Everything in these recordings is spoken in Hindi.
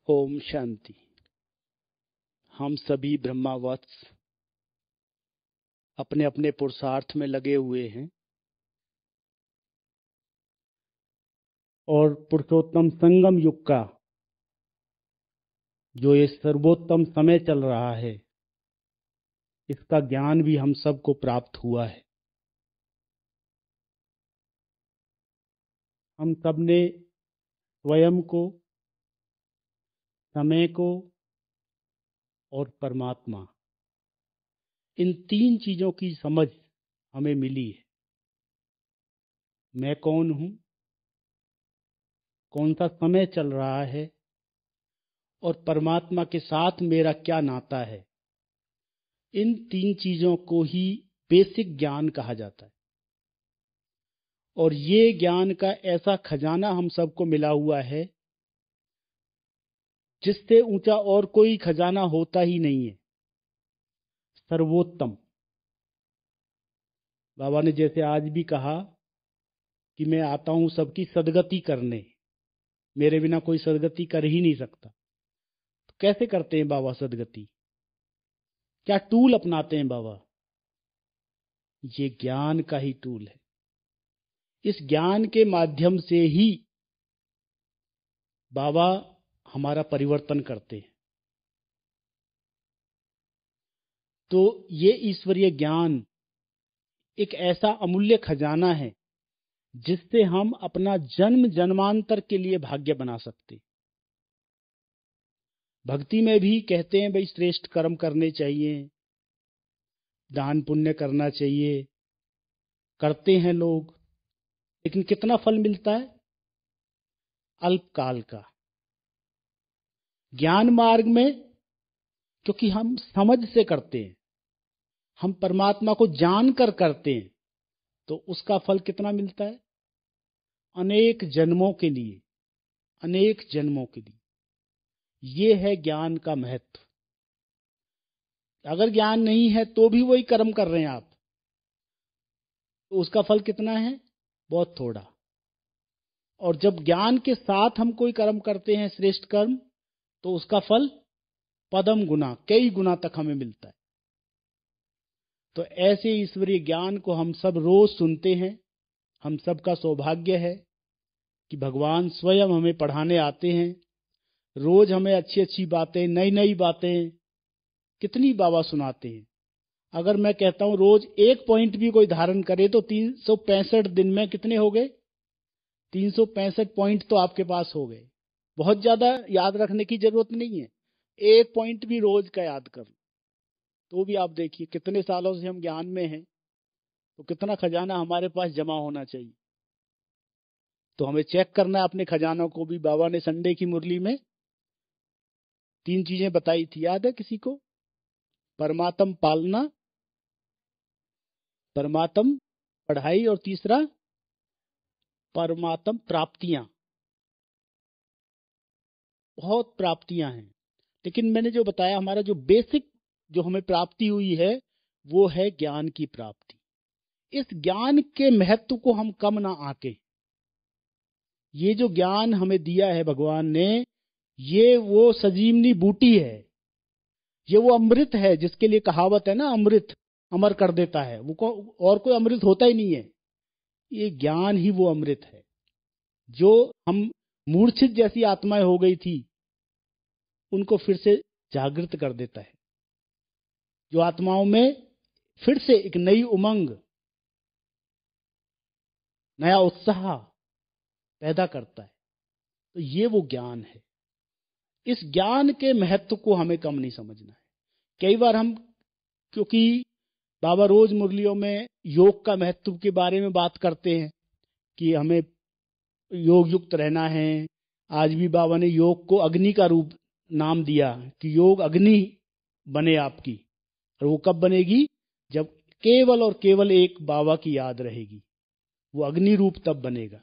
ओम शांति। हम सभी ब्रह्मावत्स अपने अपने पुरुषार्थ में लगे हुए हैं और पुरुषोत्तम संगम युग का जो ये सर्वोत्तम समय चल रहा है, इसका ज्ञान भी हम सबको प्राप्त हुआ है। हम सब ने स्वयं को, समय को और परमात्मा, इन तीन चीजों की समझ हमें मिली है। मैं कौन हूं, कौन सा समय चल रहा है और परमात्मा के साथ मेरा क्या नाता है। इन तीन चीजों को ही बेसिक ज्ञान कहा जाता है और ये ज्ञान का ऐसा खजाना हम सबको मिला हुआ है जिससे ऊंचा और कोई खजाना होता ही नहीं है। सर्वोत्तम। बाबा ने जैसे आज भी कहा कि मैं आता हूं सबकी सदगति करने, मेरे बिना कोई सदगति कर ही नहीं सकता। तो कैसे करते हैं बाबा सदगति? क्या टूल अपनाते हैं बाबा? ये ज्ञान का ही टूल है। इस ज्ञान के माध्यम से ही बाबा हमारा परिवर्तन करते हैं। तो ये ईश्वरीय ज्ञान एक ऐसा अमूल्य खजाना है जिससे हम अपना जन्म जन्मांतर के लिए भाग्य बना सकते। भक्ति में भी कहते हैं भाई श्रेष्ठ कर्म करने चाहिए, दान पुण्य करना चाहिए, करते हैं लोग, लेकिन कितना फल मिलता है? अल्पकाल का। ज्ञान मार्ग में क्योंकि हम समझ से करते हैं, हम परमात्मा को जानकर करते हैं, तो उसका फल कितना मिलता है? अनेक जन्मों के लिए, अनेक जन्मों के लिए। ये है ज्ञान का महत्व। अगर ज्ञान नहीं है तो भी वही कर्म कर रहे हैं आप, तो उसका फल कितना है? बहुत थोड़ा। और जब ज्ञान के साथ हम कोई कर्म करते हैं, श्रेष्ठ कर्म, तो उसका फल पदम गुना, कई गुना तक हमें मिलता है। तो ऐसे ईश्वरीय ज्ञान को हम सब रोज सुनते हैं। हम सबका सौभाग्य है कि भगवान स्वयं हमें पढ़ाने आते हैं। रोज हमें अच्छी अच्छी बातें, नई नई बातें कितनी बाबा सुनाते हैं। अगर मैं कहता हूं रोज एक पॉइंट भी कोई धारण करे तो 365 दिन में कितने हो गए? 365 पॉइंट तो आपके पास हो गए। बहुत ज्यादा याद रखने की जरूरत नहीं है, एक पॉइंट भी रोज का याद कर, तो भी आप देखिए कितने सालों से हम ज्ञान में हैं, तो कितना खजाना हमारे पास जमा होना चाहिए। तो हमें चेक करना है अपने खजानों को भी। बाबा ने संडे की मुरली में 3 चीजें बताई थी, याद है किसी को? परमात्म पालना, परमात्म पढ़ाई और तीसरा परमात्म प्राप्तियां। बहुत प्राप्तियां हैं, लेकिन मैंने जो बताया हमारा जो बेसिक जो हमें प्राप्ति हुई है वो है ज्ञान की प्राप्ति। इस ज्ञान के महत्व को हम कम ना आके, ये जो ज्ञान हमें दिया है भगवान ने, ये वो सजीवनी बूटी है, ये वो अमृत है जिसके लिए कहावत है ना, अमृत अमर कर देता है। और कोई अमृत होता ही नहीं है। ये ज्ञान ही वो अमृत है जो हम मूर्छित जैसी आत्माएं हो गई थी उनको फिर से जागृत कर देता है। जो आत्माओं में फिर से एक नई उमंग, नया उत्साह पैदा करता है। तो ये वो ज्ञान है। इस ज्ञान के महत्व को हमें कम नहीं समझना है। कई बार हम, क्योंकि बाबा रोज मुरलियों में योग का महत्व के बारे में बात करते हैं कि हमें योग युक्त रहना है। आज भी बाबा ने योग को अग्नि का रूप नाम दिया कि योग अग्नि बने आपकी। और वो कब बनेगी? जब केवल और केवल एक बाबा की याद रहेगी, वो अग्नि रूप तब बनेगा।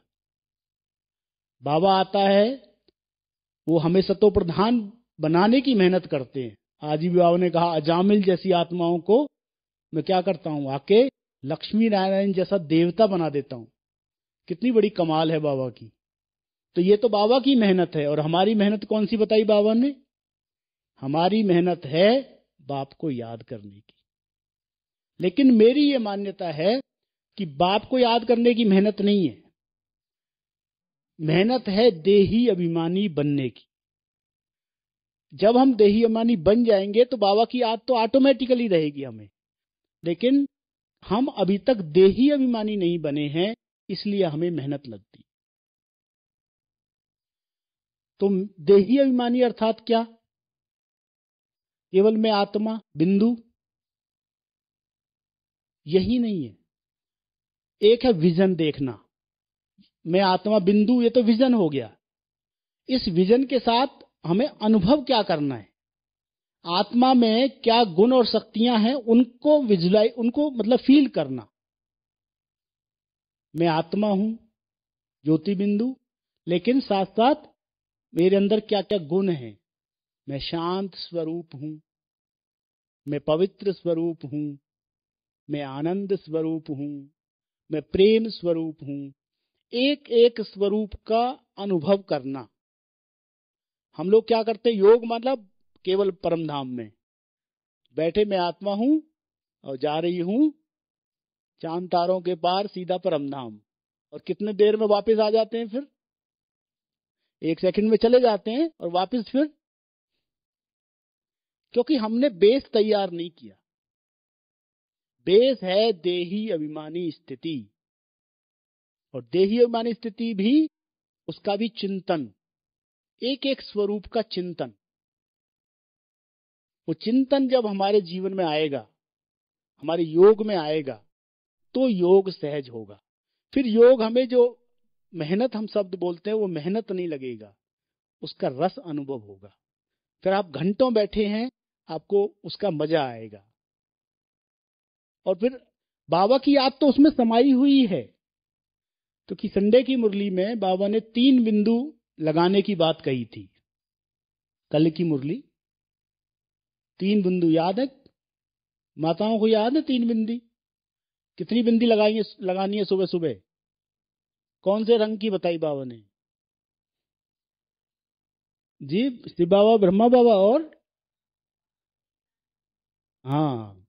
बाबा आता है, वो हमें सतो प्रधान बनाने की मेहनत करते हैं। आज भी बाबा ने कहा अजामिल जैसी आत्माओं को मैं क्या करता हूं, आके लक्ष्मी नारायण जैसा देवता बना देता हूं। कितनी बड़ी कमाल है बाबा की। तो ये तो बाबा की मेहनत है। और हमारी मेहनत कौन सी बताई बाबा ने? हमारी मेहनत है बाप को याद करने की। लेकिन मेरी ये मान्यता है कि बाप को याद करने की मेहनत नहीं है, मेहनत है देही अभिमानी बनने की। जब हम देही अभिमानी बन जाएंगे तो बाबा की याद तो ऑटोमेटिकली रहेगी हमें। लेकिन हम अभी तक देही अभिमानी नहीं बने हैं, इसलिए हमें मेहनत लगती। तो देही अभिमानी अर्थात क्या? केवल मैं आत्मा बिंदु, यही नहीं है। एक है विजन देखना, मैं आत्मा बिंदु, ये तो विजन हो गया। इस विजन के साथ हमें अनुभव क्या करना है, आत्मा में क्या गुण और शक्तियां हैं, उनको विजुलाइज, उनको मतलब फील करना। मैं आत्मा हूं, ज्योति बिंदु, लेकिन साथ साथ मेरे अंदर क्या क्या गुण हैं। मैं शांत स्वरूप हूं, मैं पवित्र स्वरूप हूं, मैं आनंद स्वरूप हूं, मैं प्रेम स्वरूप हूं। एक एक स्वरूप का अनुभव करना। हम लोग क्या करते हैं, योग मतलब केवल परम धाम में बैठे मैं आत्मा हूं और जा रही हूं चांद तारों के पार सीधा परम धाम, और कितने देर में वापस आ जाते हैं, फिर 1 सेकंड में चले जाते हैं और वापस फिर, क्योंकि हमने बेस तैयार नहीं किया। बेस है देही अभिमानी स्थिति, और देही अभिमानी स्थिति भी, उसका भी चिंतन, एक एक स्वरूप का चिंतन। वो चिंतन जब हमारे जीवन में आएगा, हमारे योग में आएगा, तो योग सहज होगा। फिर योग हमें जो मेहनत हम शब्द बोलते हैं, वो मेहनत नहीं लगेगा, उसका रस अनुभव होगा। फिर आप घंटों बैठे हैं, आपको उसका मजा आएगा। और फिर बाबा की याद तो उसमें समाई हुई है। तो कि संडे की मुरली में बाबा ने 3 बिंदु लगाने की बात कही थी। कल की मुरली 3 बिंदु याद है? माताओं को याद है 3 बिंदी? कितनी बिंदी लगानी है सुबह सुबह? कौन से रंग की बताई बाबा ने? जी, शिव बाबा, ब्रह्मा बाबा, और हाँ,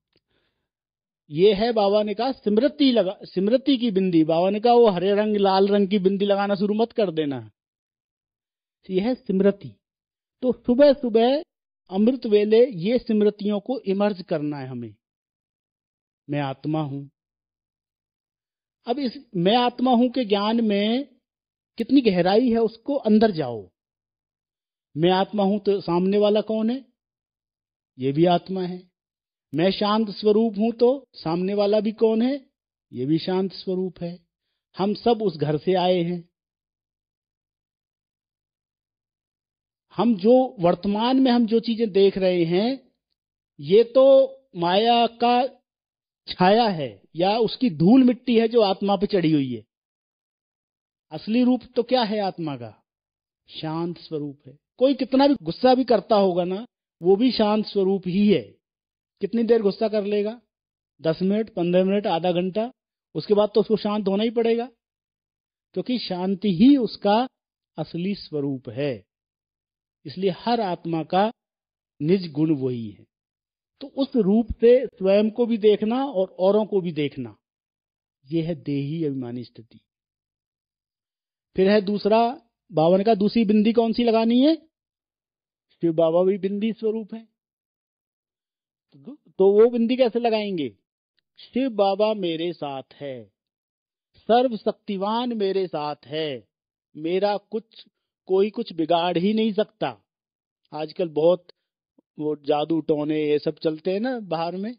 ये है बाबा ने कहा स्मृति लगा, स्मृति की बिंदी। बाबा ने कहा वो हरे रंग लाल रंग की बिंदी लगाना शुरू मत कर देना। ये है स्मृति। तो सुबह सुबह अमृत वेले ये स्मृतियों को इमर्ज करना है हमें। मैं आत्मा हूं। अब इस मैं आत्मा हूं के ज्ञान में कितनी गहराई है, उसको अंदर जाओ। मैं आत्मा हूं तो सामने वाला कौन है? ये भी आत्मा है। मैं शांत स्वरूप हूं तो सामने वाला भी कौन है? ये भी शांत स्वरूप है। हम सब उस घर से आए हैं। हम जो वर्तमान में हम जो चीजें देख रहे हैं, ये तो माया का छाया है, या उसकी धूल मिट्टी है जो आत्मा पे चढ़ी हुई है। असली रूप तो क्या है आत्मा का? शांत स्वरूप है। कोई कितना भी गुस्सा भी करता होगा ना, वो भी शांत स्वरूप ही है। कितनी देर गुस्सा कर लेगा? 10 मिनट, 15 मिनट, आधा घंटा, उसके बाद तो उसको शांत होना ही पड़ेगा, क्योंकि शांति ही उसका असली स्वरूप है। इसलिए हर आत्मा का निज गुण वही है। तो उस रूप से स्वयं को भी देखना और औरों को भी देखना, यह है देही अभिमानी स्थिति। फिर है दूसरा, बाबा ने कहा दूसरी बिंदी कौन सी लगानी है? शिव बाबा भी बिंदी स्वरूप है। तो वो बिंदी कैसे लगाएंगे? शिव बाबा मेरे साथ है, सर्वशक्तिवान मेरे साथ है, मेरा कोई कुछ बिगाड़ ही नहीं सकता। आजकल बहुत वो जादू टोने ये सब चलते हैं ना बाहर में,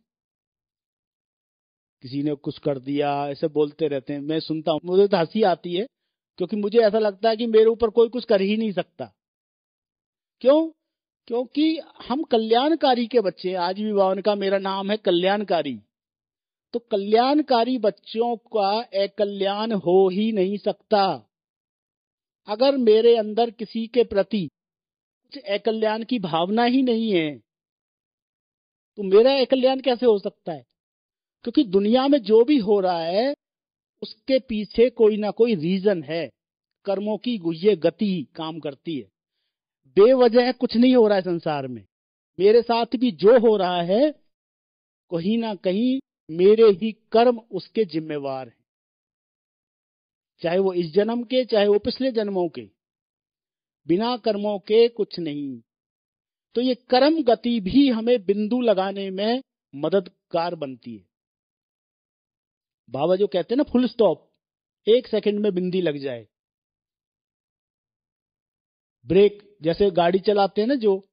किसी ने कुछ कर दिया ऐसे बोलते रहते हैं। मैं सुनता हूँ, मुझे तो हंसी आती है, क्योंकि मुझे ऐसा लगता है कि मेरे ऊपर कोई कुछ कर ही नहीं सकता। क्यों? क्योंकि हम कल्याणकारी के बच्चे हैं। आज भी बाबा का मेरा नाम है कल्याणकारी। तो कल्याणकारी बच्चों का एक कल्याण हो ही नहीं सकता। अगर मेरे अंदर किसी के प्रति कुछ अकल्याण की भावना ही नहीं है, तो मेरा अकल्याण कैसे हो सकता है? क्योंकि दुनिया में जो भी हो रहा है, उसके पीछे कोई ना कोई रीजन है। कर्मों की ये गति काम करती है। बेवजह कुछ नहीं हो रहा है संसार में। मेरे साथ भी जो हो रहा है कहीं ना कहीं मेरे ही कर्म उसके जिम्मेवार हैं, चाहे वो इस जन्म के चाहे वो पिछले जन्मों के। बिना कर्मों के कुछ नहीं। तो ये कर्म गति भी हमें बिंदु लगाने में मददगार बनती है। बाबा जो कहते हैं ना फुल स्टॉप, 1 सेकंड में बिंदी लग जाए। ब्रेक जैसे गाड़ी चलाते हैं ना, जो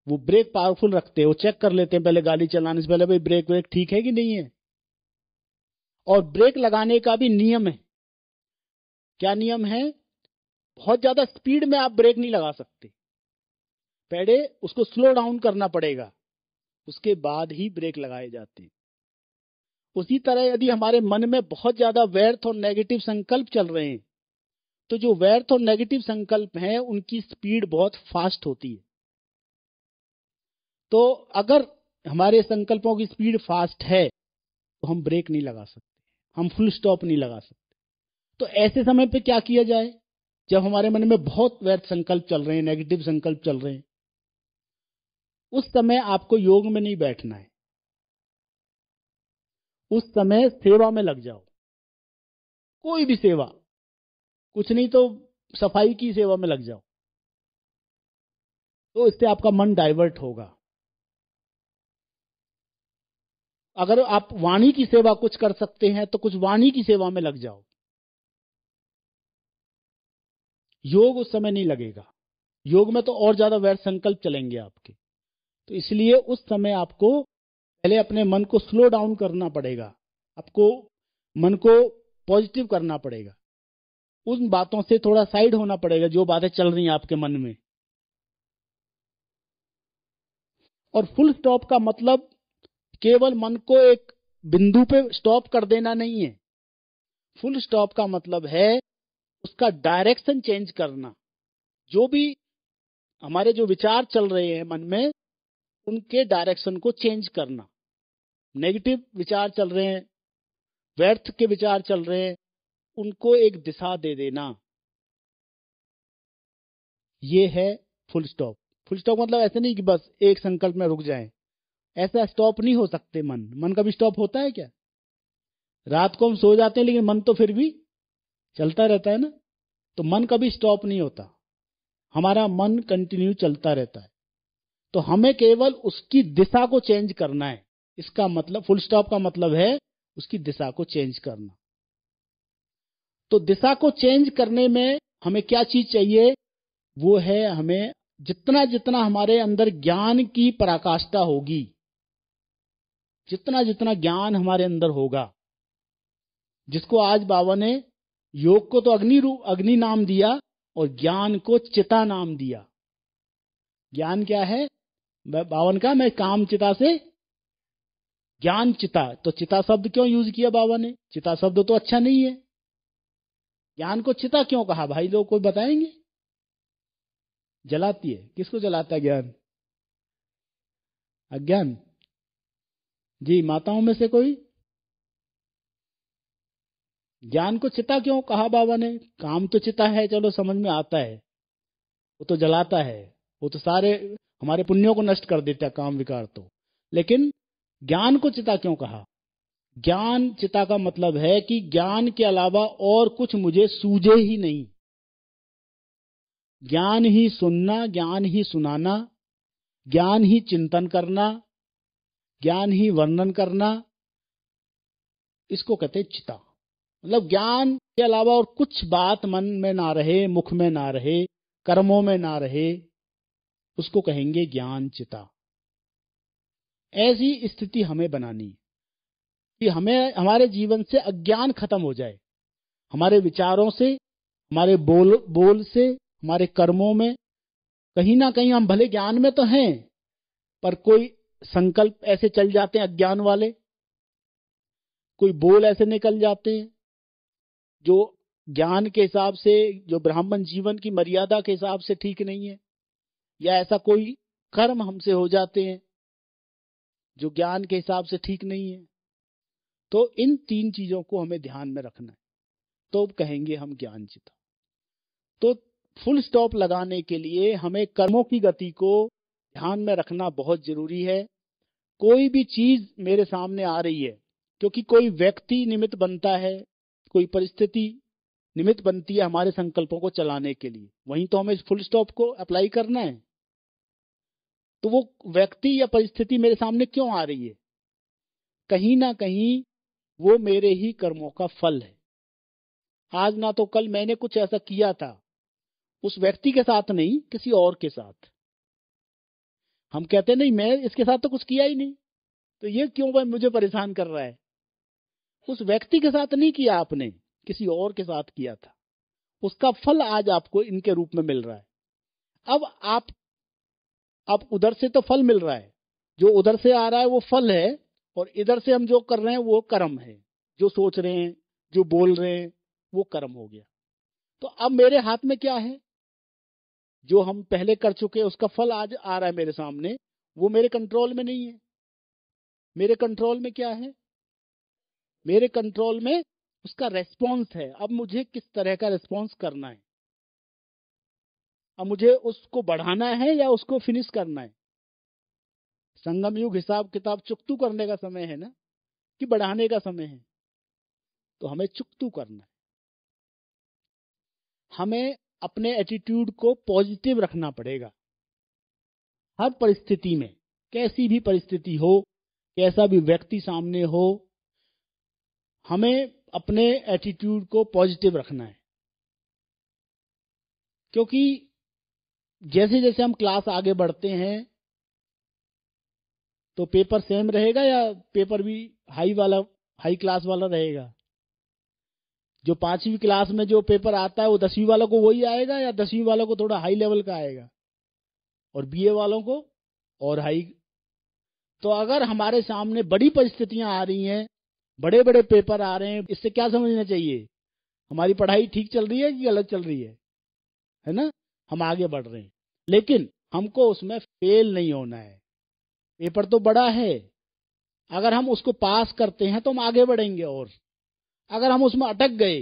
वो ब्रेक पावरफुल रखते हैं, वो चेक कर लेते हैं पहले गाड़ी चलाने से पहले, भाई ब्रेक ठीक है कि नहीं है। और ब्रेक लगाने का भी नियम है। क्या नियम है? बहुत ज्यादा स्पीड में आप ब्रेक नहीं लगा सकते, पहले उसको स्लो डाउन करना पड़ेगा, उसके बाद ही ब्रेक लगाए जाते हैं। उसी तरह यदि हमारे मन में बहुत ज्यादा व्यर्थ और नेगेटिव संकल्प चल रहे हैं, तो जो व्यर्थ और नेगेटिव संकल्प हैं उनकी स्पीड बहुत फास्ट होती है। तो अगर हमारे संकल्पों की स्पीड फास्ट है तो हम ब्रेक नहीं लगा सकते, हम फुल स्टॉप नहीं लगा सकते। तो ऐसे समय पे क्या किया जाए? जब हमारे मन में बहुत व्यर्थ संकल्प चल रहे हैं, नेगेटिव संकल्प चल रहे हैं, उस समय आपको योग में नहीं बैठना है। उस समय सेवा में लग जाओ, कोई भी सेवा, कुछ नहीं तो सफाई की सेवा में लग जाओ, तो इससे आपका मन डाइवर्ट होगा। अगर आप वाणी की सेवा कुछ कर सकते हैं तो कुछ वाणी की सेवा में लग जाओ। योग उस समय नहीं लगेगा, योग में तो और ज्यादा व्यर्थ संकल्प चलेंगे आपके। तो इसलिए उस समय आपको पहले अपने मन को स्लो डाउन करना पड़ेगा, आपको मन को पॉजिटिव करना पड़ेगा, उन बातों से थोड़ा साइड होना पड़ेगा जो बातें चल रही हैं आपके मन में। और फुल स्टॉप का मतलब केवल मन को एक बिंदु पे स्टॉप कर देना नहीं है। फुल स्टॉप का मतलब है उसका डायरेक्शन चेंज करना। जो भी हमारे जो विचार चल रहे हैं मन में, उनके डायरेक्शन को चेंज करना। नेगेटिव विचार चल रहे हैं, व्यर्थ के विचार चल रहे हैं, उनको एक दिशा दे देना, ये है फुल स्टॉप। फुल स्टॉप मतलब ऐसे नहीं कि बस एक संकल्प में रुक जाएं, ऐसा स्टॉप नहीं हो सकते। मन कभी स्टॉप होता है क्या? रात को हम सो जाते हैं लेकिन मन तो फिर भी चलता रहता है ना। तो मन कभी स्टॉप नहीं होता, हमारा मन कंटिन्यू चलता रहता है। तो हमें केवल उसकी दिशा को चेंज करना है। इसका मतलब फुल स्टॉप का मतलब है उसकी दिशा को चेंज करना। तो दिशा को चेंज करने में हमें क्या चीज चाहिए? वो है हमें जितना जितना हमारे अंदर ज्ञान की पराकाष्ठा होगी, जितना जितना ज्ञान हमारे अंदर होगा, जिसको आज बाबा ने योग को तो अग्नि नाम दिया और ज्ञान को चिता नाम दिया। ज्ञान क्या है? बावन का मैं काम चिता से ज्ञान चिता। तो चिता शब्द क्यों यूज किया बाबा ने? चिता शब्द तो अच्छा नहीं है। ज्ञान को चिता क्यों कहा भाई लोग, कोई बताएंगे? जलाती है, किसको जलाता है ज्ञान? अज्ञान। जी, माताओं में से कोई? ज्ञान को चिता क्यों कहा बाबा ने? काम तो चिता है, चलो समझ में आता है, वो तो जलाता है, वो तो सारे हमारे पुण्यों को नष्ट कर देता है काम विकार तो। लेकिन ज्ञान को चिता क्यों कहा? ज्ञान चिता का मतलब है कि ज्ञान के अलावा और कुछ मुझे सूझे ही नहीं। ज्ञान ही सुनना, ज्ञान ही सुनाना, ज्ञान ही चिंतन करना, ज्ञान ही वर्णन करना, इसको कहते हैं चिता। मतलब ज्ञान के अलावा और कुछ बात मन में ना रहे, मुख में ना रहे, कर्मों में ना रहे, उसको कहेंगे ज्ञान चिता। ऐसी स्थिति हमें बनानी है कि हमें हमारे जीवन से अज्ञान खत्म हो जाए, हमारे विचारों से, हमारे बोल से, हमारे कर्मों में। कहीं ना कहीं हम भले ज्ञान में तो हैं, पर कोई संकल्प ऐसे चल जाते हैं अज्ञान वाले, कोई बोल ऐसे निकल जाते हैं जो ज्ञान के हिसाब से, जो ब्राह्मण जीवन की मर्यादा के हिसाब से ठीक नहीं है, या ऐसा कोई कर्म हमसे हो जाते हैं जो ज्ञान के हिसाब से ठीक नहीं है। तो इन 3 चीजों को हमें ध्यान में रखना है, तो कहेंगे हम ज्ञान चिता। तो फुल स्टॉप लगाने के लिए हमें कर्मों की गति को ध्यान में रखना बहुत जरूरी है। कोई भी चीज मेरे सामने आ रही है, क्योंकि कोई व्यक्ति निमित्त बनता है, कोई परिस्थिति निमित्त बनती है हमारे संकल्पों को चलाने के लिए, वहीं तो हमें फुल स्टॉप को अप्लाई करना है। तो वो व्यक्ति या परिस्थिति मेरे सामने क्यों आ रही है? कहीं ना कहीं वो मेरे ही कर्मों का फल है। आज ना तो कल मैंने कुछ ऐसा किया था, उस व्यक्ति के साथ नहीं, किसी और के साथ। हम कहते नहीं, मैं इसके साथ तो कुछ किया ही नहीं, तो ये क्यों भाई मुझे परेशान कर रहा है? उस व्यक्ति के साथ नहीं किया आपने, किसी और के साथ किया था, उसका फल आज आपको इनके रूप में मिल रहा है। अब उधर से तो फल मिल रहा है, जो उधर से आ रहा है वो फल है, और इधर से हम जो कर रहे हैं वो कर्म है। जो सोच रहे हैं, जो बोल रहे हैं, वो कर्म हो गया। तो अब मेरे हाथ में क्या है? जो हम पहले कर चुके हैं उसका फल आज आ रहा है मेरे सामने, वो मेरे कंट्रोल में नहीं है। मेरे कंट्रोल में क्या है? मेरे कंट्रोल में उसका रेस्पॉन्स है। अब मुझे किस तरह का रेस्पॉन्स करना है? अब मुझे उसको बढ़ाना है या उसको फिनिश करना है? संगम युग हिसाब किताब चुकतू करने का समय है ना, कि बढ़ाने का समय है? तो हमें चुकतू करना है। हमें अपने एटीट्यूड को पॉजिटिव रखना पड़ेगा हर परिस्थिति में। कैसी भी परिस्थिति हो, कैसा भी व्यक्ति सामने हो, हमें अपने एटीट्यूड को पॉजिटिव रखना है। क्योंकि जैसे जैसे हम क्लास आगे बढ़ते हैं, तो पेपर सेम रहेगा या पेपर भी हाई क्लास वाला रहेगा? जो 5वीं क्लास में जो पेपर आता है वो 10वीं वालों को वही आएगा, या 10वीं वालों को थोड़ा हाई लेवल का आएगा, और बीए वालों को और हाई? तो अगर हमारे सामने बड़ी परिस्थितियां आ रही हैं, बड़े बड़े पेपर आ रहे हैं, इससे क्या समझना चाहिए? हमारी पढ़ाई ठीक चल रही है कि गलत चल रही है ना? हम आगे बढ़ रहे हैं, लेकिन हमको उसमें फेल नहीं होना है। पेपर तो बड़ा है, अगर हम उसको पास करते हैं तो हम आगे बढ़ेंगे। और अगर हम उसमें अटक गए,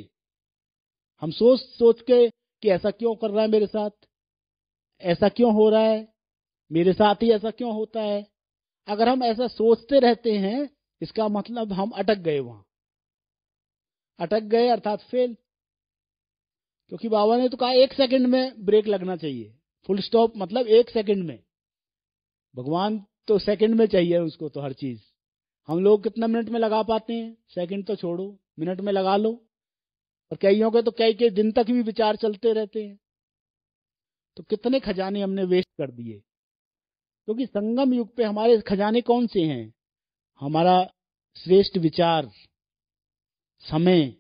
हम सोच सोच के कि ऐसा क्यों कर रहा है मेरे साथ, ऐसा क्यों हो रहा है मेरे साथ, ही ऐसा क्यों होता है, अगर हम ऐसा सोचते रहते हैं, इसका मतलब हम अटक गए। वहां अटक गए अर्थात फेल। क्योंकि बाबा ने तो कहा 1 सेकंड में ब्रेक लगना चाहिए। फुल स्टॉप मतलब 1 सेकंड में। भगवान तो सेकंड में चाहिए उसको तो हर चीज। हम लोग कितना मिनट में लगा पाते हैं? सेकंड तो छोड़ो, मिनट में लगा लो। और कईयों के तो कई दिन तक भी विचार चलते रहते हैं। तो कितने खजाने हमने वेस्ट कर दिए। क्योंकि संगम युग पे हमारे खजाने कौन से हैं? हमारा श्रेष्ठ विचार, समय,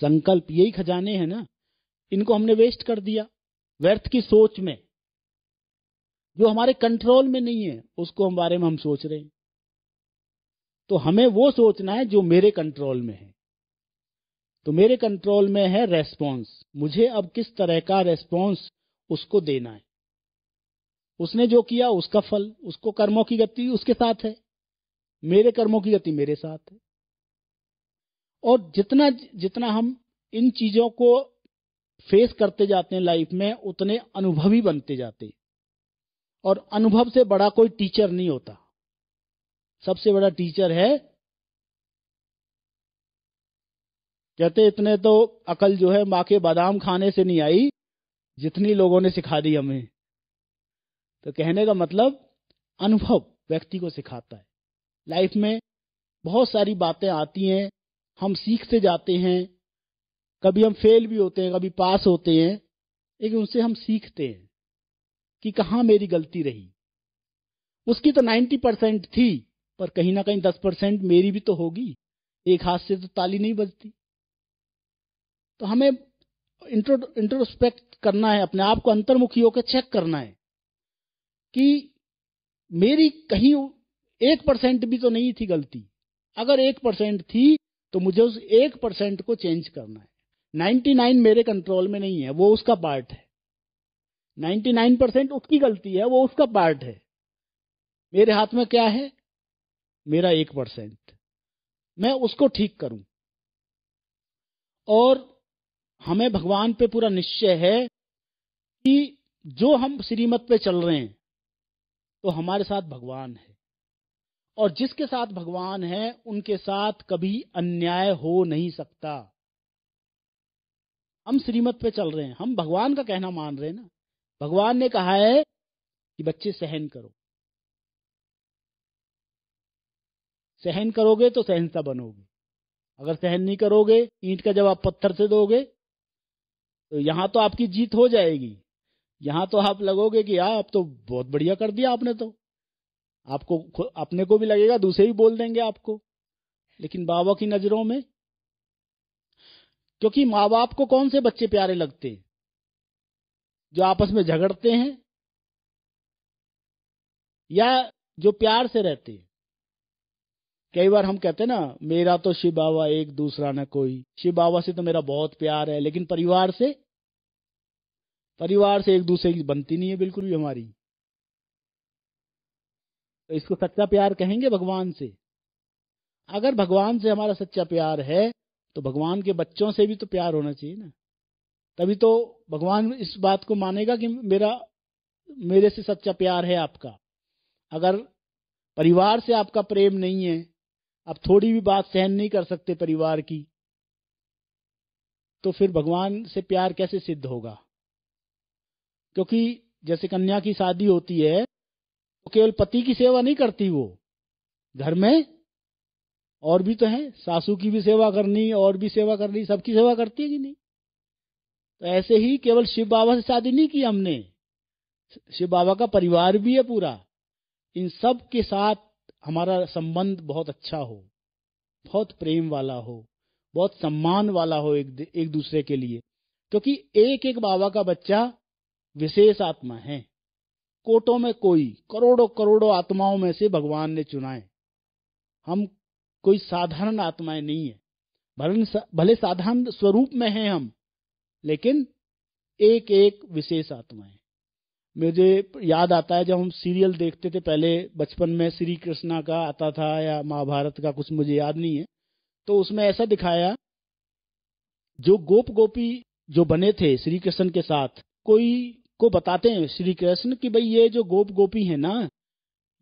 संकल्प, यही खजाने हैं ना। इनको हमने वेस्ट कर दिया व्यर्थ की सोच में। जो हमारे कंट्रोल में नहीं है उसको बारे में हम सोच रहे हैं। तो हमें वो सोचना है जो मेरे कंट्रोल में है। तो मेरे कंट्रोल में है रेस्पॉन्स। मुझे अब किस तरह का रेस्पॉन्स उसको देना है। उसने जो किया उसका फल, उसको कर्मों की गति उसके साथ है, मेरे कर्मों की गति मेरे साथ है। और जितना जितना हम इन चीजों को फेस करते जाते हैं लाइफ में, उतने अनुभवी बनते जाते हैं। और अनुभव से बड़ा कोई टीचर नहीं होता। सबसे बड़ा टीचर है, कहते इतने तो अकल जो है माँ के बादाम खाने से नहीं आई, जितनी लोगों ने सिखा दी हमें। तो कहने का मतलब अनुभव व्यक्ति को सिखाता है। लाइफ में बहुत सारी बातें आती हैं, हम सीखते जाते हैं। कभी हम फेल भी होते हैं, कभी पास होते हैं, लेकिन उनसे हम सीखते हैं कि कहाँ मेरी गलती रही। उसकी तो 90% थी, पर कहीं ना कहीं 10% मेरी भी तो होगी। एक हाथ से तो ताली नहीं बजती। तो हमें इंट्रोस्पेक्ट करना है, अपने आप को अंतर्मुखी होकर चेक करना है कि मेरी कहीं 1% भी तो नहीं थी गलती। अगर 1% थी तो मुझे उस 1% को चेंज करना है। 99 मेरे कंट्रोल में नहीं है, वो उसका पार्ट है। 99% उसकी गलती है, वो उसका पार्ट है। मेरे हाथ में क्या है? मेरा 1%। मैं उसको ठीक करूं। और हमें भगवान पे पूरा निश्चय है कि जो हम श्रीमत पे चल रहे हैं तो हमारे साथ भगवान है, और जिसके साथ भगवान है उनके साथ कभी अन्याय हो नहीं सकता। हम श्रीमत पे चल रहे हैं, हम भगवान का कहना मान रहे हैं ना। भगवान ने कहा है कि बच्चे सहन करो, सहन करोगे तो सहनसा बनोगे। अगर सहन नहीं करोगे, ईंट का जवाब पत्थर से दोगे, तो यहां तो आपकी जीत हो जाएगी, यहां तो आप लगोगे कि यार अब तो बहुत बढ़िया कर दिया आपने, तो आपको अपने को भी लगेगा, दूसरे भी बोल देंगे आपको। लेकिन बाबा की नजरों में, क्योंकि माँ बाप को कौन से बच्चे प्यारे लगते हैं? जो आपस में झगड़ते हैं या जो प्यार से रहते हैं? कई बार हम कहते हैं ना, मेरा तो शिव बाबा एक, दूसरा न कोई। शिव बाबा से तो मेरा बहुत प्यार है, लेकिन परिवार से एक दूसरे की बनती नहीं है बिल्कुल भी हमारी। तो इसको सच्चा प्यार कहेंगे भगवान से? अगर भगवान से हमारा सच्चा प्यार है तो भगवान के बच्चों से भी तो प्यार होना चाहिए ना। तभी तो भगवान इस बात को मानेगा कि मेरे से सच्चा प्यार है आपका। अगर परिवार से आपका प्रेम नहीं है, आप थोड़ी भी बात सहन नहीं कर सकते परिवार की, तो फिर भगवान से प्यार कैसे सिद्ध होगा? क्योंकि जैसे कन्या की शादी होती है तो केवल पति की सेवा नहीं करती वो, घर में और भी तो है, सासू की भी सेवा करनी, और भी सेवा करनी, सबकी सेवा करती है कि नहीं? तो ऐसे ही केवल शिव बाबा से शादी नहीं की हमने, शिव बाबा का परिवार भी है पूरा। इन सब के साथ हमारा संबंध बहुत अच्छा हो, बहुत प्रेम वाला हो, बहुत सम्मान वाला हो एक दूसरे के लिए। क्योंकि एक एक बाबा का बच्चा विशेष आत्मा है। कोटों में कोई, करोड़ों करोड़ों आत्माओं में से भगवान ने चुना है। हम कोई साधारण आत्माएं नहीं है, भले साधारण स्वरूप में हैं हम, लेकिन एक एक विशेष आत्माएं। मुझे याद आता है जब हम सीरियल देखते थे पहले बचपन में, श्री कृष्णा का आता था या महाभारत का, कुछ मुझे याद नहीं है, तो उसमें ऐसा दिखाया, जो गोप गोपी जो बने थे श्री कृष्ण के साथ, कोई को बताते हैं श्री कृष्ण कि भाई ये जो गोप गोपी है ना,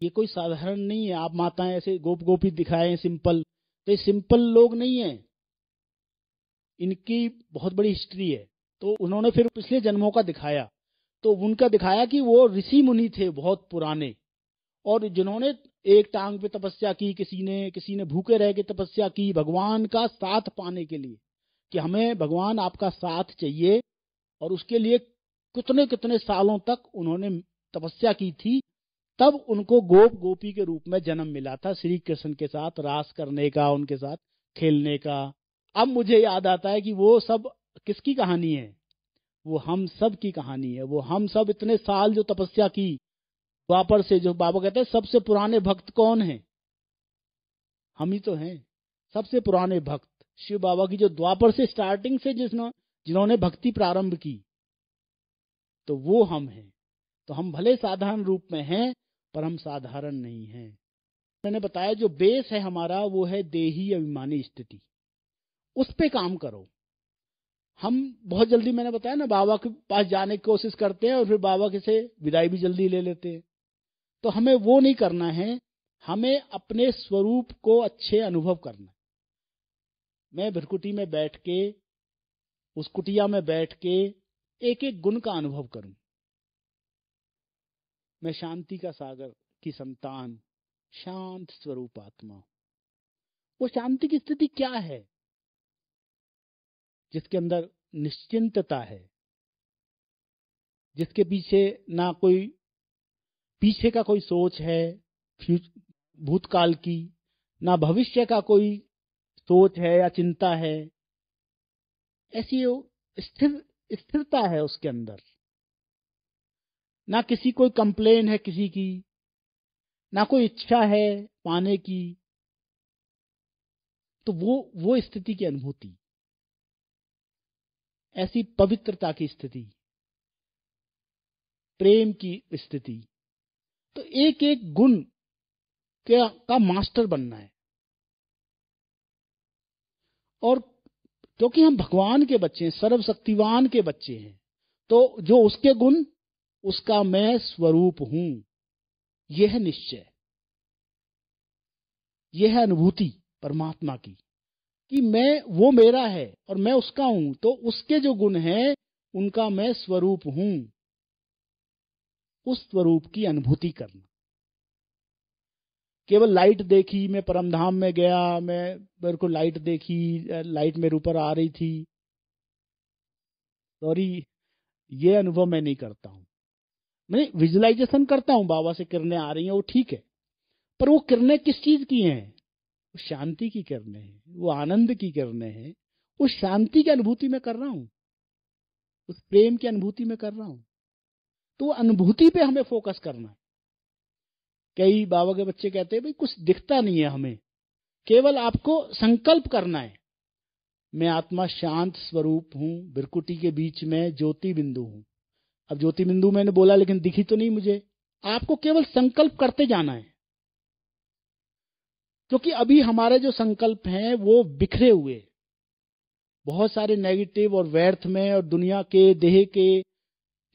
ये कोई साधारण नहीं है। आप माताएं ऐसे गोप गोपी दिखाए सिंपल, तो ये सिंपल लोग नहीं है, इनकी बहुत बड़ी हिस्ट्री है। तो उन्होंने फिर पिछले जन्मों का दिखाया, तो उनका दिखाया कि वो ऋषि मुनि थे बहुत पुराने, और जिन्होंने एक टांग पे तपस्या की, किसी ने भूखे रह के तपस्या की भगवान का साथ पाने के लिए, कि हमें भगवान आपका साथ चाहिए। और उसके लिए कितने कितने सालों तक उन्होंने तपस्या की थी, तब उनको गोप गोपी के रूप में जन्म मिला था, श्री कृष्ण के साथ रास करने का, उनके साथ खेलने का। अब मुझे याद आता है कि वो सब किसकी कहानी है? वो हम सब की कहानी है। वो हम सब इतने साल जो तपस्या की द्वापर से, जो बाबा कहते हैं सबसे पुराने भक्त कौन है? हम ही तो हैं सबसे पुराने भक्त। शिव बाबा की जो द्वापर से स्टार्टिंग से जिन्होंने भक्ति प्रारंभ की, तो वो हम हैं। तो हम भले साधारण रूप में हैं, पर हम साधारण नहीं हैं। मैंने बताया जो बेस है हमारा, वो है देही अभिमानी स्थिति। उस पे काम करो। हम बहुत जल्दी, मैंने बताया ना, बाबा के पास जाने की कोशिश करते हैं और फिर बाबा के से विदाई भी जल्दी ले लेते हैं। तो हमें वो नहीं करना है, हमें अपने स्वरूप को अच्छे अनुभव करना है। मैं भृकुटी में बैठ के, उस कुटिया में बैठ के एक एक गुण का अनुभव करूं। मैं शांति का सागर की संतान, शांत स्वरूप आत्मा। वो शांति की स्थिति क्या है? जिसके अंदर निश्चिंतता है, जिसके पीछे ना कोई पीछे का कोई सोच है भूतकाल की, ना भविष्य का कोई सोच है या चिंता है। ऐसी स्थिरता है उसके अंदर। ना किसी कोई कंप्लेन है किसी की, ना कोई इच्छा है पाने की। तो वो स्थिति की अनुभूति, ऐसी पवित्रता की स्थिति, प्रेम की स्थिति। तो एक एक गुण का मास्टर बनना है। और क्योंकि हम भगवान के बच्चे हैं, सर्वशक्तिवान के बच्चे हैं। तो जो उसके गुण, उसका मैं स्वरूप हूं, यह है निश्चय, यह है अनुभूति परमात्मा की कि मैं, वो मेरा है और मैं उसका हूं। तो उसके जो गुण हैं उनका मैं स्वरूप हूं, उस स्वरूप की अनुभूति करना। केवल लाइट देखी, मैं परमधाम में गया, मेरे को लाइट देखी, लाइट मेरे ऊपर आ रही थी, सॉरी, ये अनुभव मैं नहीं करता हूं। मैं विजुअलाइजेशन करता हूं, बाबा से किरणें आ रही हैं, वो ठीक है, पर वो किरणें किस चीज की हैं? वो शांति की किरणें हैं, वो आनंद की किरणें हैं। उस शांति की अनुभूति में कर रहा हूं, उस प्रेम की अनुभूति में कर रहा हूं। तो अनुभूति पे हमें फोकस करना है। कई बाबा के बच्चे कहते हैं भाई कुछ दिखता नहीं है हमें, केवल आपको संकल्प करना है, मैं आत्मा शांत स्वरूप हूं, बिरकुटी के बीच में ज्योति बिंदु हूं। अब ज्योति बिंदु मैंने बोला लेकिन दिखी तो नहीं मुझे। आपको केवल संकल्प करते जाना है, क्योंकि अभी हमारे जो संकल्प हैं वो बिखरे हुए, बहुत सारे नेगेटिव और व्यर्थ में, और दुनिया के, देह के,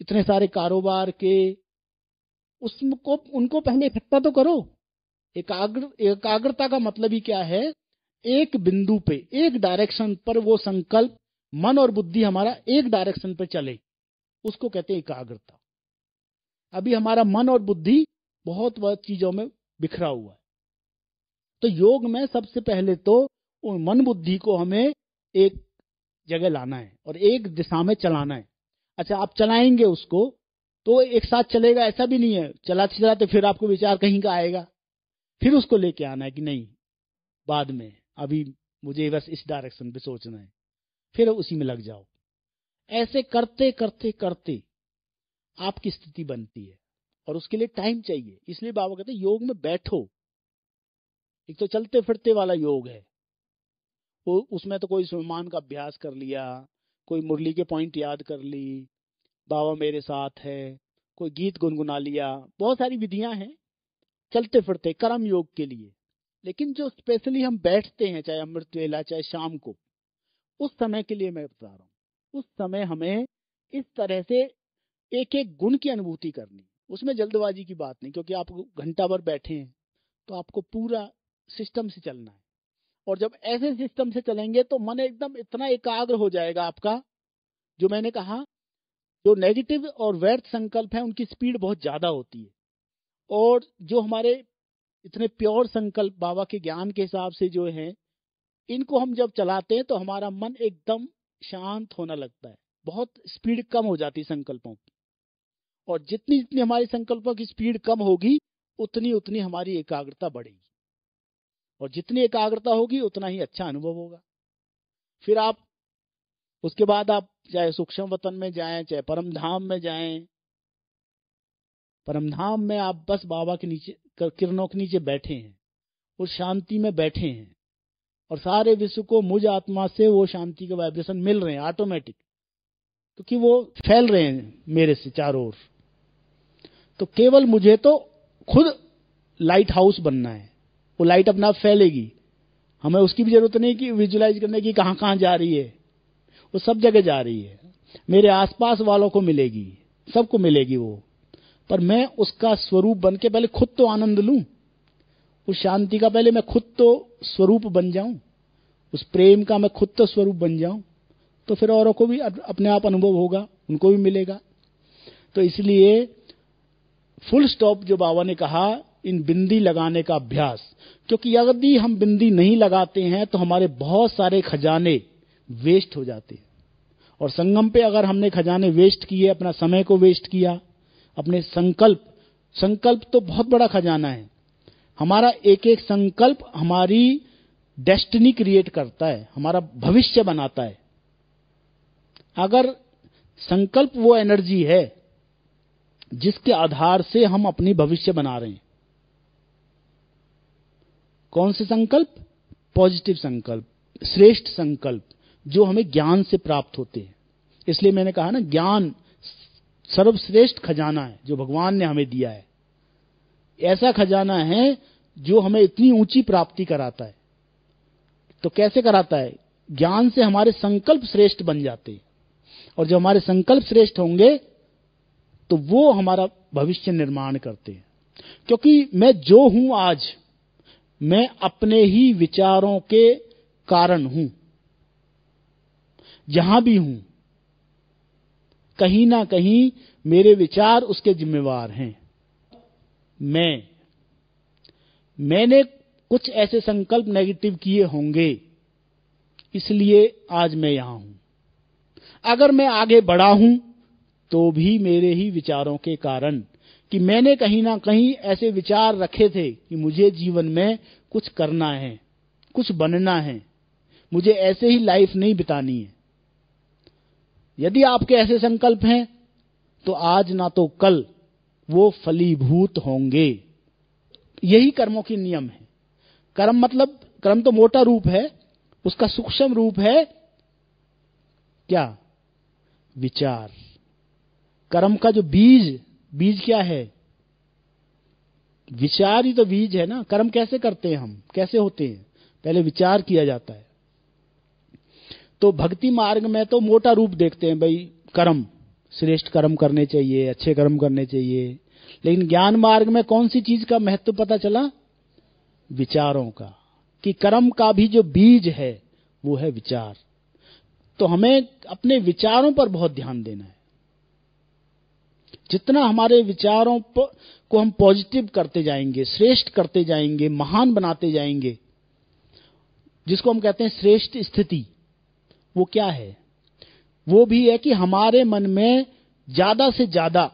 इतने सारे कारोबार के, उसको, उनको पहले इकट्ठा तो करो। एकाग्रता का मतलब ही क्या है? एक बिंदु पे, एक डायरेक्शन पर वो संकल्प, मन और बुद्धि हमारा एक डायरेक्शन पे चले, उसको कहते हैं एकाग्रता। अभी हमारा मन और बुद्धि बहुत चीजों में बिखरा हुआ है। तो योग में सबसे पहले तो मन बुद्धि को हमें एक जगह लाना है और एक दिशा में चलाना है। अच्छा, आप चलाएंगे उसको तो एक साथ चलेगा ऐसा भी नहीं है, चलाते चलाते फिर आपको विचार कहीं का आएगा, फिर उसको लेके आना है कि नहीं बाद में, अभी मुझे बस इस डायरेक्शन पे सोचना है, फिर उसी में लग जाओ। ऐसे करते करते करते आपकी स्थिति बनती है, और उसके लिए टाइम चाहिए। इसलिए बाबा कहते हैं योग में बैठो। एक तो चलते फिरते वाला योग है, वो उसमें तो कोई सम्मान का अभ्यास कर लिया, कोई मुरली के पॉइंट याद कर ली, बाबा मेरे साथ है, कोई गीत गुनगुना लिया, बहुत सारी विधियां हैं चलते फिरते कर्म योग के लिए। लेकिन जो स्पेशली हम बैठते हैं, चाहे अमृत वेला चाहे शाम को, उस समय के लिए मैं बता रहा हूँ, उस समय हमें इस तरह से एक एक गुण की अनुभूति करनी। उसमें जल्दबाजी की बात नहीं, क्योंकि आप घंटा भर बैठे हैं तो आपको पूरा सिस्टम से चलना है। और जब ऐसे सिस्टम से चलेंगे तो मन एकदम इतना एकाग्र हो जाएगा आपका, जो मैंने कहा, जो नेगेटिव और व्यर्थ संकल्प है उनकी स्पीड बहुत ज्यादा होती है, और जो हमारे इतने प्योर संकल्प बाबा के ज्ञान के हिसाब से जो है, इनको हम जब चलाते हैं तो हमारा मन एकदम शांत होने लगता है, बहुत स्पीड कम हो जाती है संकल्पों की। और जितनी जितनी हमारी संकल्पों की स्पीड कम होगी, उतनी उतनी हमारी एकाग्रता बढ़ेगी, और जितनी एकाग्रता होगी उतना ही अच्छा अनुभव होगा। फिर आप उसके बाद आप चाहे सूक्ष्म वतन में जाएं, चाहे परमधाम में जाएं, परमधाम में आप बस बाबा के नीचे, किरणों के नीचे बैठे हैं, उस शांति में बैठे हैं, और सारे विश्व को मुझ आत्मा से वो शांति के वाइब्रेशन मिल रहे हैं ऑटोमेटिक, क्योंकि वो फैल रहे हैं मेरे से चारों ओर। तो केवल मुझे तो खुद लाइट हाउस बनना है, वो लाइट अपने आप फैलेगी, हमें उसकी भी जरूरत नहीं कि विजुलाइज करने की कहां कहां जा रही है, वो सब जगह जा रही है, मेरे आसपास वालों को मिलेगी, सबको मिलेगी वो। पर मैं उसका स्वरूप बन के पहले खुद तो आनंद लूं, उस शांति का पहले मैं खुद तो स्वरूप बन जाऊं, उस प्रेम का मैं खुद तो स्वरूप बन जाऊं, तो फिर औरों को भी अपने आप अनुभव होगा, उनको भी मिलेगा। तो इसलिए फुल स्टॉप जो बाबा ने कहा, इन बिंदी लगाने का अभ्यास, क्योंकि यदि हम बिंदी नहीं लगाते हैं तो हमारे बहुत सारे खजाने वेस्ट हो जाते हैं। और संगम पे अगर हमने खजाने वेस्ट किए, अपना समय को वेस्ट किया, अपने संकल्प तो बहुत बड़ा खजाना है। हमारा एक एक संकल्प हमारी डेस्टिनी क्रिएट करता है, हमारा भविष्य बनाता है। अगर संकल्प वो एनर्जी है जिसके आधार से हम अपनी भविष्य बना रहे हैं। कौन से संकल्प? पॉजिटिव संकल्प, श्रेष्ठ संकल्प, जो हमें ज्ञान से प्राप्त होते हैं। इसलिए मैंने कहा ना, ज्ञान सर्वश्रेष्ठ खजाना है जो भगवान ने हमें दिया है। ऐसा खजाना है जो हमें इतनी ऊंची प्राप्ति कराता है। तो कैसे कराता है? ज्ञान से हमारे संकल्प श्रेष्ठ बन जाते हैं, और जब हमारे संकल्प श्रेष्ठ होंगे तो वो हमारा भविष्य निर्माण करते हैं। क्योंकि मैं जो हूं आज, मैं अपने ही विचारों के कारण हूं। जहां भी हूं, कहीं ना कहीं मेरे विचार उसके जिम्मेवार हैं। मैंने कुछ ऐसे संकल्प नेगेटिव किए होंगे, इसलिए आज मैं यहां हूं। अगर मैं आगे बढ़ा हूं तो भी मेरे ही विचारों के कारण, कि मैंने कहीं ना कहीं ऐसे विचार रखे थे कि मुझे जीवन में कुछ करना है, कुछ बनना है, मुझे ऐसे ही लाइफ नहीं बितानी है। यदि आपके ऐसे संकल्प हैं तो आज ना तो कल वो फलीभूत होंगे। यही कर्मों की नियम है। कर्म तो मोटा रूप है, उसका सूक्ष्म रूप है क्या? विचार। कर्म का जो बीज क्या है? विचार ही तो बीज है ना। कर्म कैसे करते हैं हम, कैसे होते हैं? पहले विचार किया जाता है। तो भक्ति मार्ग में तो मोटा रूप देखते हैं, भाई कर्म, श्रेष्ठ कर्म करने चाहिए, अच्छे कर्म करने चाहिए। लेकिन ज्ञान मार्ग में कौन सी चीज का महत्व पता चला? विचारों का, कि कर्म का भी जो बीज है वो है विचार। तो हमें अपने विचारों पर बहुत ध्यान देना है। जितना हमारे विचारों को हम पॉजिटिव करते जाएंगे, श्रेष्ठ करते जाएंगे, महान बनाते जाएंगे, जिसको हम कहते हैं श्रेष्ठ स्थिति, वो क्या है? वो भी है कि हमारे मन में ज्यादा से ज्यादा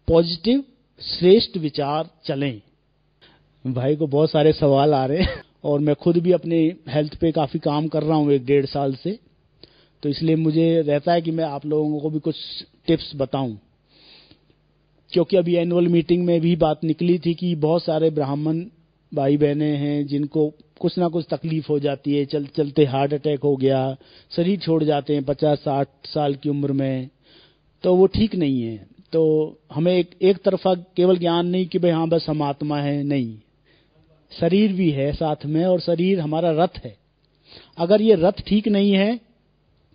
पॉजिटिव श्रेष्ठ विचार चलें। भाई को बहुत सारे सवाल आ रहे हैं, और मैं खुद भी अपने हेल्थ पे काफी काम कर रहा हूं 1-1.5 साल से, तो इसलिए मुझे रहता है कि मैं आप लोगों को भी कुछ टिप्स बताऊं। क्योंकि अभी एनुअल मीटिंग में भी बात निकली थी कि बहुत सारे ब्राह्मण भाई बहने हैं जिनको कुछ ना कुछ तकलीफ हो जाती है, चलते हार्ट अटैक हो गया, शरीर छोड़ जाते हैं 50-60 साल की उम्र में, तो वो ठीक नहीं है। तो हमें एक तरफा केवल ज्ञान नहीं कि भाई हाँ बस हम आत्मा है, नहीं, शरीर भी है साथ में, और शरीर हमारा रथ है। अगर ये रथ ठीक नहीं है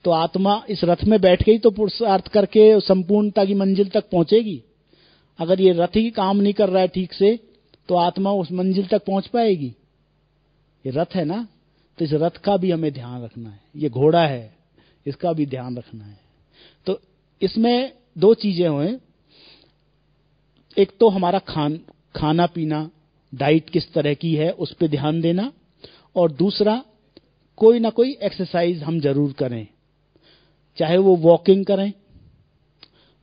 तो आत्मा इस रथ में बैठ के ही तो पुरुषार्थ करके संपूर्णता की मंजिल तक पहुंचेगी। अगर ये रथ ही काम नहीं कर रहा है ठीक से, तो आत्मा उस मंजिल तक पहुंच पाएगी? ये रथ है ना, तो इस रथ का भी हमें ध्यान रखना है। ये घोड़ा है, इसका भी ध्यान रखना है। तो इसमें 2 चीजें हुए, एक तो हमारा खाना पीना, डाइट किस तरह की है उस पर ध्यान देना, और दूसरा कोई ना कोई एक्सरसाइज हम जरूर करें, चाहे वो वॉकिंग करें,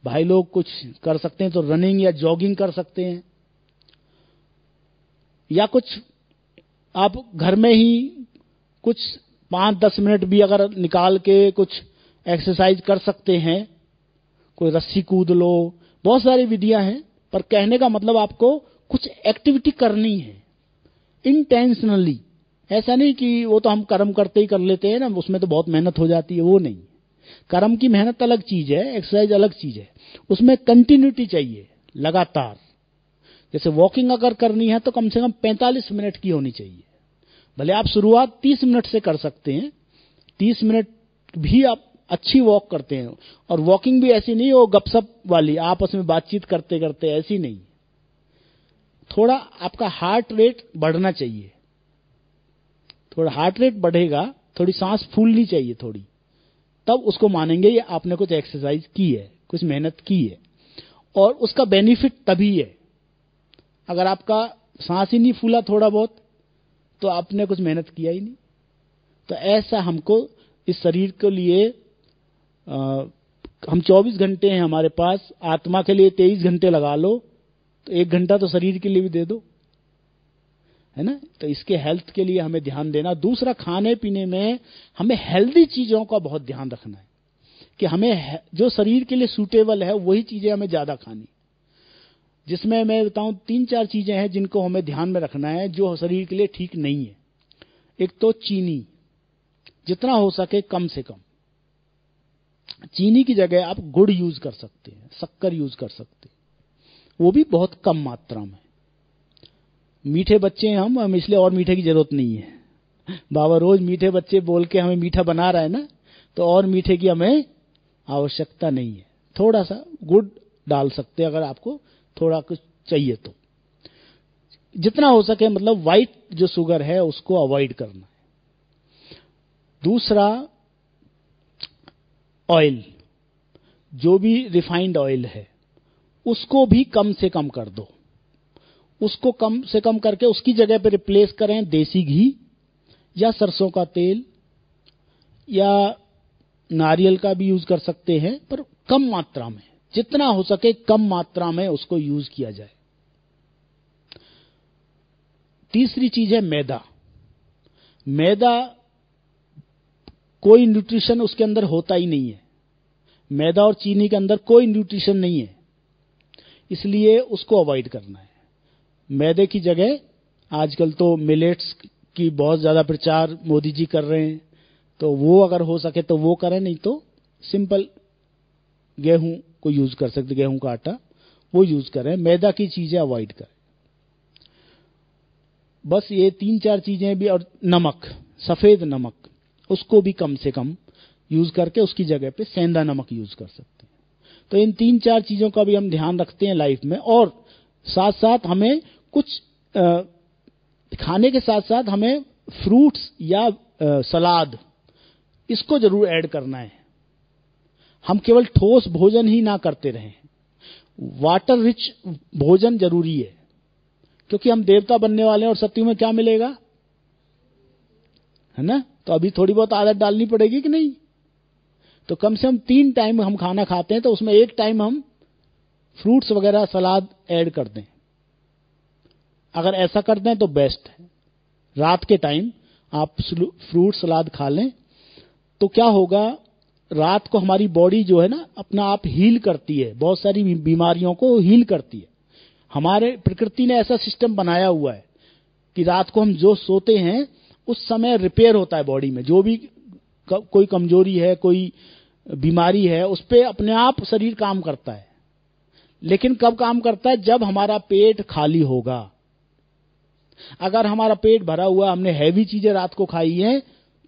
भाई लोग कुछ कर सकते हैं तो रनिंग या जॉगिंग कर सकते हैं, या कुछ आप घर में ही कुछ 5-10 मिनट भी अगर निकाल के कुछ एक्सरसाइज कर सकते हैं, कोई रस्सी कूद लो, बहुत सारी विधियां हैं। पर कहने का मतलब आपको कुछ एक्टिविटी करनी है इंटेंशनली। ऐसा नहीं कि वो तो हम कर्म करते ही कर लेते हैं ना, उसमें तो बहुत मेहनत हो जाती है, वो नहीं। कर्म की मेहनत अलग चीज है, एक्सरसाइज अलग चीज है, उसमें कंटिन्यूटी चाहिए, लगातार। जैसे वॉकिंग अगर करनी है तो कम से कम 45 मिनट की होनी चाहिए। भले आप शुरुआत 30 मिनट से कर सकते हैं, 30 मिनट भी आप अच्छी वॉक करते हैं। और वॉकिंग भी ऐसी नहीं हो गपसप वाली, आपस में बातचीत करते करते, ऐसी नहीं। थोड़ा आपका हार्ट रेट बढ़ना चाहिए, थोड़ा हार्ट रेट बढ़ेगा, थोड़ी सांस फूलनी चाहिए थोड़ी, तब उसको मानेंगे ये आपने कुछ एक्सरसाइज की है, कुछ मेहनत की है। और उसका बेनिफिट तभी है, अगर आपका सांस ही नहीं फूला थोड़ा बहुत, तो आपने कुछ मेहनत किया ही नहीं। तो ऐसा हमको इस शरीर के लिए हम 24 घंटे हैं हमारे पास, आत्मा के लिए 23 घंटे लगा लो, तो 1 घंटा तो शरीर के लिए भी दे दो, है ना। तो इसके हेल्थ के लिए हमें ध्यान देना। दूसरा, खाने पीने में हमें हेल्दी चीजों का बहुत ध्यान रखना है, कि हमें जो शरीर के लिए सूटेबल है वही चीजें हमें ज्यादा खानी। जिसमें मैं बताऊं 3-4 चीजें हैं जिनको हमें ध्यान में रखना है, जो शरीर के लिए ठीक नहीं है। एक तो चीनी, जितना हो सके कम से कम। चीनी की जगह आप गुड़ यूज कर सकते हैं, शक्कर यूज कर सकते हैं, वो भी बहुत कम मात्रा में। मीठे बच्चे हैं हम इसलिए और मीठे की जरूरत नहीं है, बाबा रोज मीठे बच्चे बोल के हमें मीठा बना रहा है ना, तो और मीठे की हमें आवश्यकता नहीं है। थोड़ा सा गुड़ डाल सकते हैं अगर आपको थोड़ा कुछ चाहिए तो। जितना हो सके मतलब व्हाइट जो शुगर है उसको अवॉइड करना है। दूसरा, ऑयल, जो भी रिफाइंड ऑयल है उसको भी कम से कम कर दो। उसको कम से कम करके उसकी जगह पे रिप्लेस करें देसी घी या सरसों का तेल या नारियल का भी यूज कर सकते हैं, पर कम मात्रा में, जितना हो सके कम मात्रा में उसको यूज किया जाए। तीसरी चीज है मैदा। मैदा कोई न्यूट्रिशन उसके अंदर होता ही नहीं है। मैदा और चीनी के अंदर कोई न्यूट्रिशन नहीं है, इसलिए उसको अवॉइड करना है। मैदे की जगह आजकल तो मिलेट्स की बहुत ज्यादा प्रचार मोदी जी कर रहे हैं, तो वो अगर हो सके तो वो करें, नहीं तो सिंपल गेहूं को यूज कर सकते, गेहूं का आटा वो यूज करें। मैदा की चीजें अवॉइड करें। बस ये 3-4 चीजें भी। और नमक, सफेद नमक, उसको भी कम से कम यूज करके उसकी जगह पे सेंधा नमक यूज कर सकते हैं। तो इन 3-4 चीजों का भी हम ध्यान रखते हैं लाइफ में। और साथ साथ हमें कुछ खाने के साथ साथ हमें फ्रूट्स या सलाद, इसको जरूर ऐड करना है। हम केवल ठोस भोजन ही ना करते रहें, वाटर रिच भोजन जरूरी है, क्योंकि हम देवता बनने वाले हैं और सत्यु में क्या मिलेगा, है ना। तो अभी थोड़ी बहुत आदत डालनी पड़ेगी कि नहीं। तो कम से कम 3 टाइम हम खाना खाते हैं तो उसमें 1 टाइम हम फ्रूट्स वगैरह सलाद ऐड कर दें। अगर ऐसा करते हैं तो बेस्ट है। रात के टाइम आप फ्रूट सलाद खा लें तो क्या होगा, रात को हमारी बॉडी जो है ना अपना आप हील करती है, बहुत सारी बीमारियों को हील करती है। हमारे प्रकृति ने ऐसा सिस्टम बनाया हुआ है कि रात को हम जो सोते हैं उस समय रिपेयर होता है बॉडी में, जो भी कोई कमजोरी है, कोई बीमारी है, उस पे अपने आप शरीर काम करता है। लेकिन कब काम करता है, जब हमारा पेट खाली होगा। अगर हमारा पेट भरा हुआ, हमने हैवी चीजें रात को खाई हैं,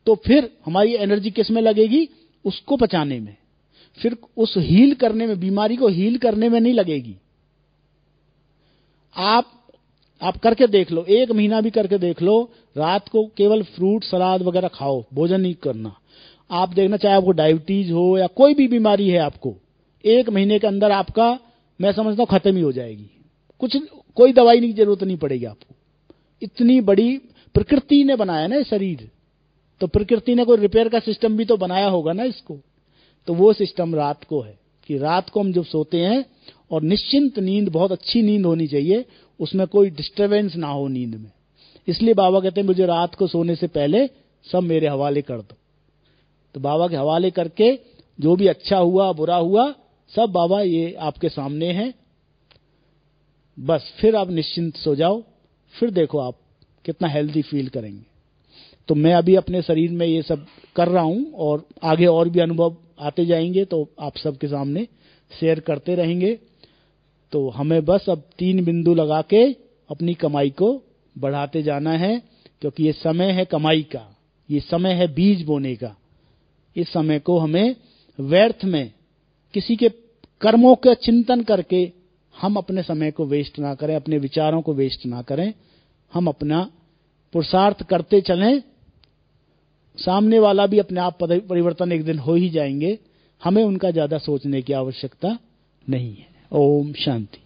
तो फिर हमारी एनर्जी किस में लगेगी, उसको पचाने में, फिर उस हील करने में, बीमारी को हील करने में नहीं लगेगी। आप करके देख लो, 1 महीना भी करके देख लो, रात को केवल फ्रूट सलाद वगैरह खाओ, भोजन नहीं करना। आप देखना, चाहे आपको डायबिटीज हो या कोई भी बीमारी है, आपको 1 महीने के अंदर आपका, मैं समझता हूं, खत्म ही हो जाएगी। कोई दवाई की जरूरत नहीं पड़ेगी आपको। इतनी बड़ी प्रकृति ने बनाया ना शरीर, तो प्रकृति ने कोई रिपेयर का सिस्टम भी तो बनाया होगा ना इसको। तो वो सिस्टम रात को है कि रात को हम जब सोते हैं, और निश्चिंत नींद, बहुत अच्छी नींद होनी चाहिए, उसमें कोई डिस्टरबेंस ना हो नींद में। इसलिए बाबा कहते हैं मुझे रात को सोने से पहले सब मेरे हवाले कर दो। तो बाबा के हवाले करके जो भी अच्छा हुआ बुरा हुआ सब बाबा ये आपके सामने है, बस फिर आप निश्चिंत सो जाओ। फिर देखो आप कितना हेल्दी फील करेंगे। तो मैं अभी अपने शरीर में ये सब कर रहा हूं, और आगे और भी अनुभव आते जाएंगे तो आप सबके सामने शेयर करते रहेंगे। तो हमें बस अब 3 बिंदु लगा के अपनी कमाई को बढ़ाते जाना है, क्योंकि ये समय है कमाई का, ये समय है बीज बोने का। इस समय को हमें व्यर्थ में किसी के कर्मों का चिंतन करके हम अपने समय को वेस्ट ना करें, अपने विचारों को वेस्ट ना करें। हम अपना पुरुषार्थ करते चलें, सामने वाला भी अपने आप परिवर्तन एक दिन हो ही जाएंगे। हमें उनका ज्यादा सोचने की आवश्यकता नहीं है। ओम शांति।